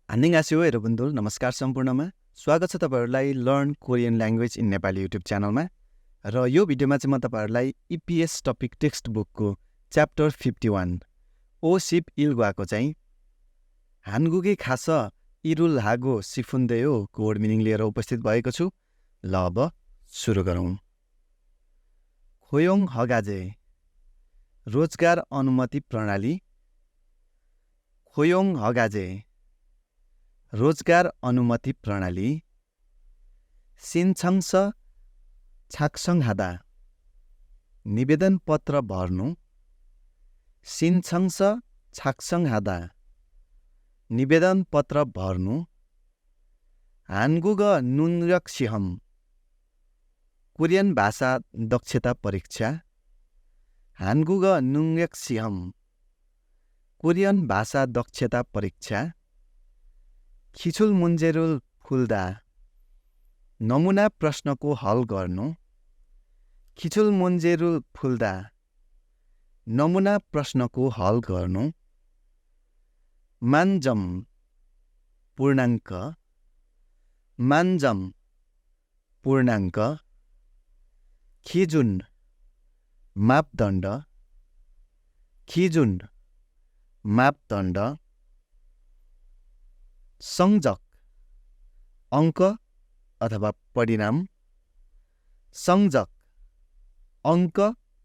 안녕하세요 여러분들 नमस्कार सम्पूर्णमा स्वागत छ तपाईहरुलाई learn Korean language in Nepali YouTube च्यानलमा र यो भिडियोमा चाहिँ म तपाईहरुलाई EPS टपिक टेक्स्ट बुकको च्याप्टर 51 ओ सिप इल्ग्वाको चाहिँ हानगुगे खास इरुल हागो सिफुन्देयो को वर्ड मिनिङ लिएर उपस्थित भएको छु। ल अब सुरु गरौँ। खोयोङ हगाजे रोजगार अनुमति प्रणाली। खोयोङ हगाजे रोजगार अनुमति प्रणाली। सिन्छङ्स छाक्सङ निवेदन पत्र भर्नु। सिन्छङ्स छाक्सङ निवेदन पत्र भर्नु। हानगुग नुङरक्सिहम कोरियन भाषा दक्षता परीक्षा। हानगुग नुङरक्सिहम कोरियन भाषा दक्षता परीक्षा। खिचुल मुन्जेरुल फुल्दा नमुना प्रश्नको हल गर्नु। खिचुल मुन्जेरुल फुल्दा नमुना प्रश्नको हल गर्नु। मान्जम पूर्णाङ्क। मान्जम पूर्णाङ्क। खिजुन मापदण्ड। खिजुन मापदण्ड। संजक अङ्क अथवा परिणाम। संजक अङ्क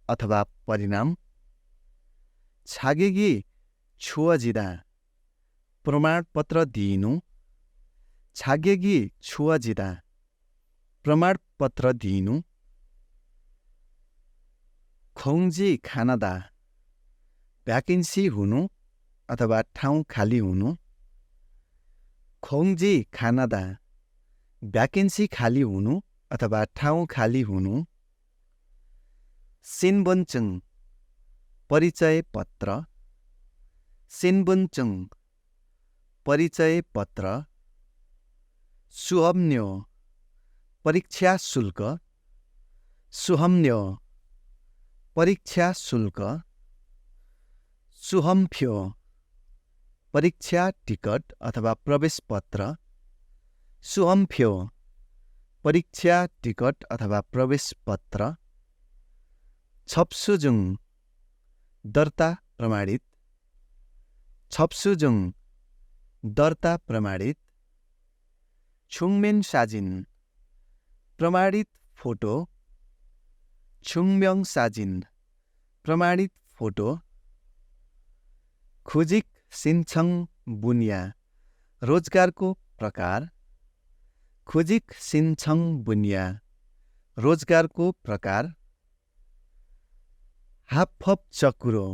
अथवा परिणाम। छागेगी छुअजिदा प्रमाणपत्र दिइनु। छागेगी छुअजिदा प्रमाणपत्र दिइनु। खोङ्जी खानादा भ्याकेन्सी हुनु अथवा ठाउँ खाली हुनु। खोङ्जी खानादा भ्याकेन्सी खाली हुनु अथवा ठाउँ खाली हुनु। सिनबुन्छुङ परिचय पत्र। सिनबुन्छुङ परिचय पत्र। सुहम्न्यो परीक्षा शुल्क। सुहम्न्यो परीक्षा शुल्क। सुहम्फ्यो परीक्षा टिकट अथवा प्रवेश पत्र। सुहम्फ्यो परीक्षा टिकट अथवा प्रवेश पत्र। छप्सुजुङ दर्ता प्रमाणित। छप्सुजुङ दर्ता प्रमाणित। छुङमेन साजिन प्रमाणित फोटो। छुङम्यङ साजिन प्रमाणित फोटो। खुजिक सिन्छङ बुनिया रोजगारको प्रकार। खुजिक सिन्छङ बुनिया रोजगारको प्रकार। हापप चकुरो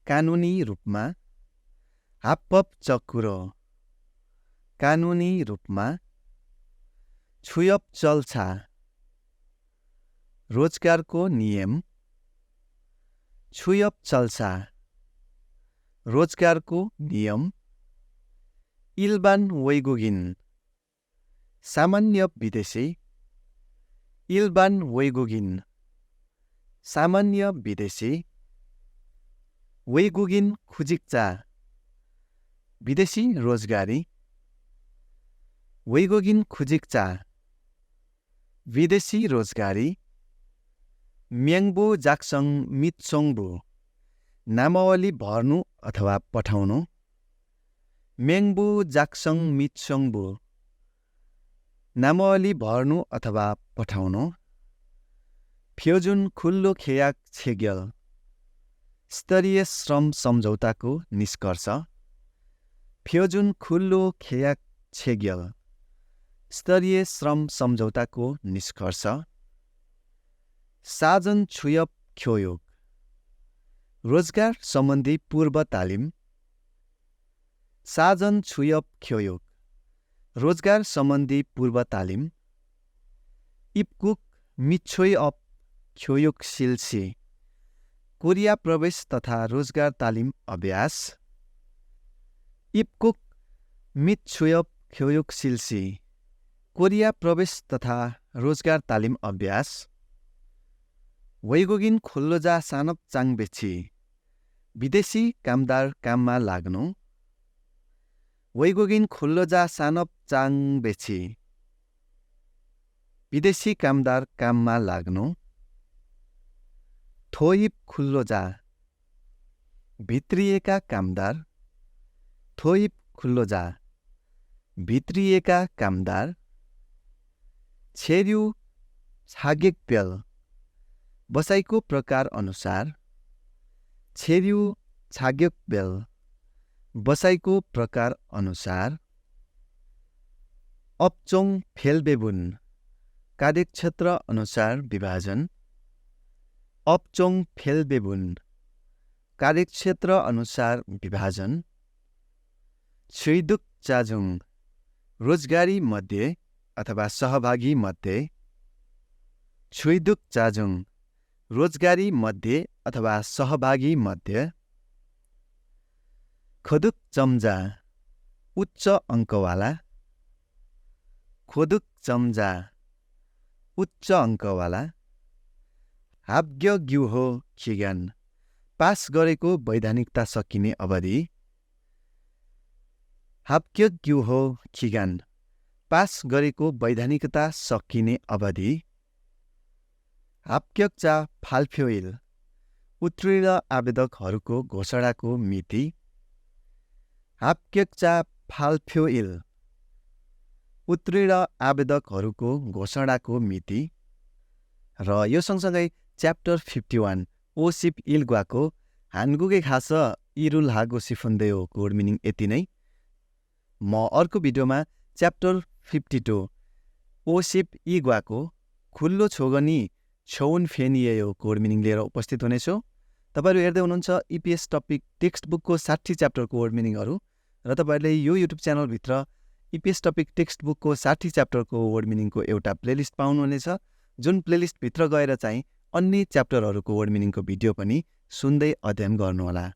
कानुनी रूपमा। हापप चकुरो कानुनी रूपमा। छुयप चल्छा रोजगारको नियम। छुयप चल्छा रोजगारको नियम। इल्बान वैगुगिन सामान्य विदेशी। इल्बान वैगुगिन सामान्य विदेशी। वैगुगिन खुजिक्चा विदेशी रोजगारी। वैगुगिन खुजिक्चा विदेशी रोजगारी। म्याङ्बो जाक्सङ मित्सोङ्बु नामावली भर्नु अथवा पठाउनु। म्याङ्बो जाक्सङ मित्सोङ्बु नामावली भर्नु अथवा पठाउनु। फ्योजुन खुल्लो खेयाक छेग्यल स्तरीय श्रम सम्झौताको निष्कर्ष। फ्योजुन खुल्लो खेयाक छेग्यल स्तरीय श्रम सम्झौताको निष्कर्ष। साजन छुयप ख्योयोग रोजगार सम्बन्धी पूर्व तालिम। साजन छुयप ख्योयोग रोजगार सम्बन्धी पूर्व तालिम। इपकुक मिच्छोय अप ख्योयोग सिल्सी कोरिया प्रवेश तथा रोजगार तालिम अभ्यास। इपकुक मिच्छोयप ख्योयोग सिल्सी कोरिया प्रवेश तथा रोजगार तालिम अभ्यास। वैगुगिन खुल्लोजा सानप चाङबेची विदेशी कामदार काममा लाग्नु। 외국인 근로자 산업 장 배치. विदेशी कामदार काममा लाग्नु. थोइप खुल्लोजा. भित्रिएका कामदार. थोइप खुल्लोजा. भित्रिएका कामदार. छेर्यु छागेकपेल. बसाइको प्रकार अनुसार. छेर्यु छागेकपेल. बसाइको प्रकार अनुसार. अपचोङ फेलबेबुन. कार्यक्षेत्र अनुसार विभाजन. अपचोङ फेलबेबुन. कार्यक्षेत्र अनुसार विभाजन. छुइदुक चाजुङ. रोजगारी मध्ये अथवा सहभागी मध्ये. छुइदुक चाजुङ. रोजगारी मध्ये अथवा सहभागी मध्ये. खोदुक चम्जा. उच्च अङ्कवाला. खोदुक चम्जा. उच्च अङ्कवाला. हाब्ग्य ग्युहो खिगान. पास गरेको वैधानिकता सकिने अवधि. हाब्ग्य ग्युहो खिगान. पास गरेको वैधानिकता सकिने अवधि. हाब्ग्यचा फाल्फ्योइल. उत्तीर्ण आवेदकहरूको घोषणाको मिति. हाब्ग्यचा फाल्फ्योइल. उत्तीर्ण आवेदकहरूको घोषणाको मिति. र यो सँगसँगै च्याप्टर 51 ओसिप इल्ग्वाको हानगुगे खास इरुल हागो सिफुन्देयो कोड मिनिङ यति नै। म अर्को भिडियोमा च्याप्टर 52 ओसिप इग्वाको खुल्लो छोगनी छौन फेनियो कोड मिनिङ लिएर उपस्थित हुनेछु। तपाईहरु हेर्दै हुनुहुन्छ EPS टपिक टेक्स्ट बुकको 60 च्याप्टर कोड मिनिङहरू र तपाईहरुले यो युट्युब च्यानल भित्र EPS टपिक टेक्स्ट बुकको 60 च्याप्टरको वर्ड मिनिङको एउटा प्लेलिस्ट पाउनुहुनेछ, जुन प्लेलिस्ट भित्र गएर चाहिँ अन्य च्याप्टरहरूको वर्ड मिनिङको भिडियो पनि सुन्दै अध्ययन गर्नुहोला।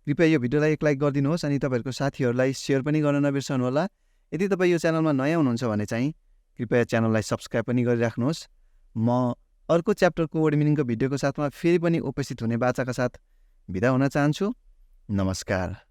कृपया यो भिडियोलाई एक लाइक गरिदिनुहोस् अनि तपाईहरुको साथीहरूलाई शेयर पनि गर्न नबिर्सनुहोला। यदि तपाई यो च्यानलमा नयाँ हुनुहुन्छ भने चाहिँ कृपया च्यानललाई सब्स्क्राइब पनि गरिराख्नुहोस्। म अर्को च्याप्टरको वर्ड मिनिङको भिडियोको साथमा फेरि पनि उपस्थित हुने बाचाका साथ बिदा हुन चाहन्छु। नमस्कार।